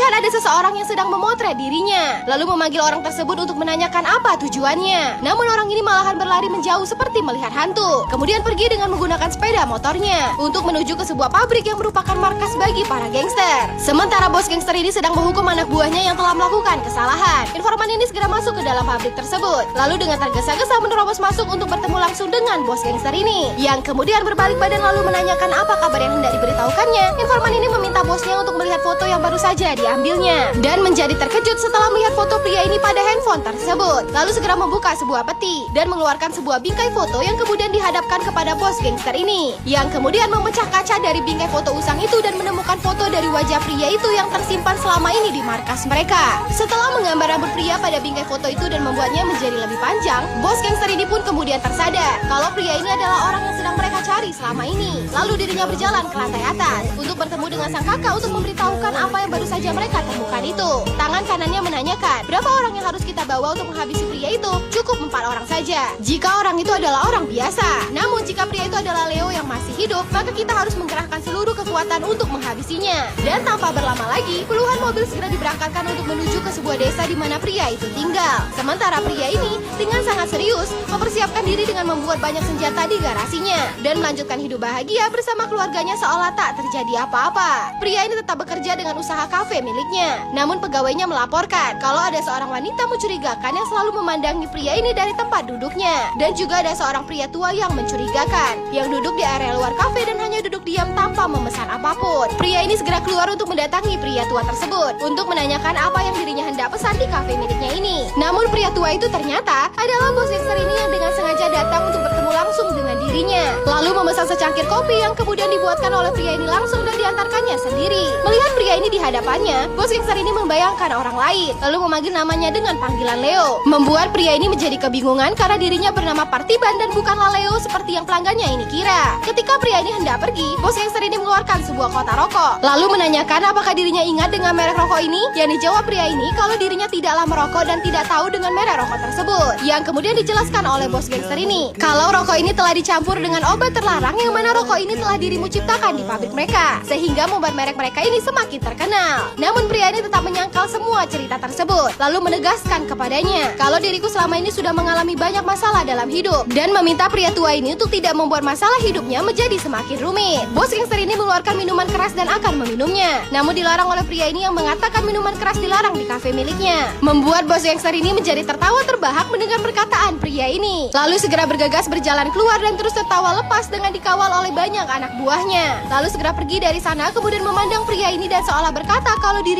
melihat ada seseorang yang sedang memotret dirinya, lalu memanggil orang tersebut untuk menanyakan apa tujuannya. Namun orang ini malahan berlari menjauh seperti melihat hantu. Kemudian pergi dengan menggunakan sepeda motornya untuk menuju ke sebuah pabrik yang merupakan markas bagi para gangster. Sementara bos gangster ini sedang menghukum anak buahnya yang telah melakukan kesalahan. Informan ini segera masuk ke dalam pabrik tersebut, lalu dengan tergesa-gesa menerobos masuk untuk bertemu langsung dengan bos gangster ini, yang kemudian berbalik badan lalu menanyakan apa kabar yang hendak diberitahukannya. Informan ini meminta bosnya untuk melihat foto yang baru saja diambilnya, dan menjadi terkejut setelah melihat foto pria ini pada handphone tersebut. Lalu segera membuka sebuah peti dan mengeluarkan sebuah bingkai foto yang kemudian dihadapkan kepada bos gangster ini, yang kemudian memecah kaca dari bingkai foto usang itu dan menemukan foto dari wajah pria itu yang tersimpan selama ini di markas mereka. Setelah menggambar rambut pria pada bingkai foto itu dan membuatnya menjadi lebih panjang, bos gangster ini pun kemudian tersadar kalau pria ini adalah orang yang sedang mereka cari selama ini. Lalu dirinya berjalan ke lantai atas untuk bertemu dengan sang kakak untuk memberitahukan apa yang baru saja mereka temukan itu. Tangan kanannya menanyakan, berapa orang yang harus kita bawa untuk menghabisi pria itu? Cukup 4 orang saja, jika orang itu adalah orang biasa. Namun jika pria itu adalah Leo yang masih hidup, maka kita harus menggerahkan seluruh kekuatan untuk menghabisinya. Dan tanpa berlama lagi, puluhan mobil segera diberangkatkan untuk menuju ke sebuah desa di mana pria itu tinggal. Sementara pria ini dengan sangat serius mempersiapkan diri dengan membuat banyak senjata di garasinya dan melanjutkan hidup bahagia bersama keluarganya seolah tak terjadi apa-apa. Pria ini tetap bekerja dengan usaha kafe miliknya. Namun pegawainya melaporkan kalau ada seorang wanita mencurigakan yang selalu memandangi pria ini dari tempat duduknya. Dan juga ada seorang pria tua yang mencurigakan yang duduk di area luar kafe dan hanya duduk diam tanpa memesan apapun. Pria ini segera keluar untuk mendatangi pria tua tersebut untuk menanyakan apa yang dirinya hendak pesan di kafe miliknya ini. Namun pria tua itu ternyata adalah bos gangster ini yang dengan sengaja datang untuk bertemu langsung dengan dirinya, lalu memesan secangkir kopi yang kemudian dibuatkan oleh pria ini langsung dan diantarkannya sendiri. Melihat pria ini di hadapannya, bos gangster ini membayangkan orang lain, lalu memanggil namanya dengan panggilan Leo, membuat pria ini menjadi kebingungan karena dirinya bernama Partiban dan bukanlah Leo seperti yang pelanggannya ini kira. Ketika pria ini hendak pergi, bos gangster ini mengeluarkan sebuah kotak rokok, lalu menanyakan apakah dirinya ingat dengan merek rokok ini. Yang dijawab pria ini kalau dirinya tidaklah merokok dan tidak tahu dengan merek rokok tersebut, yang kemudian dijelaskan oleh bos gangster ini kalau rokok ini telah dicampur dengan obat terlarang yang mana rokok ini telah dirimu ciptakan di pabrik mereka, sehingga membuat merek mereka ini semakin terkenal. Namun pria ini tetap menyangkal semua cerita tersebut, lalu menegaskan kepadanya kalau diriku selama ini sudah mengalami banyak masalah dalam hidup dan meminta pria tua ini untuk tidak membuat masalah hidupnya menjadi semakin rumit. Bos gangster ini mengeluarkan minuman keras dan akan meminumnya, namun dilarang oleh pria ini yang mengatakan minuman keras dilarang di kafe miliknya, membuat bos gangster ini menjadi tertawa terbahak mendengar perkataan pria ini, lalu segera bergegas berjalan keluar dan terus tertawa lepas dengan dikawal oleh banyak anak buahnya. Lalu segera pergi dari sana kemudian memandang pria ini dan seolah berkata kalau diri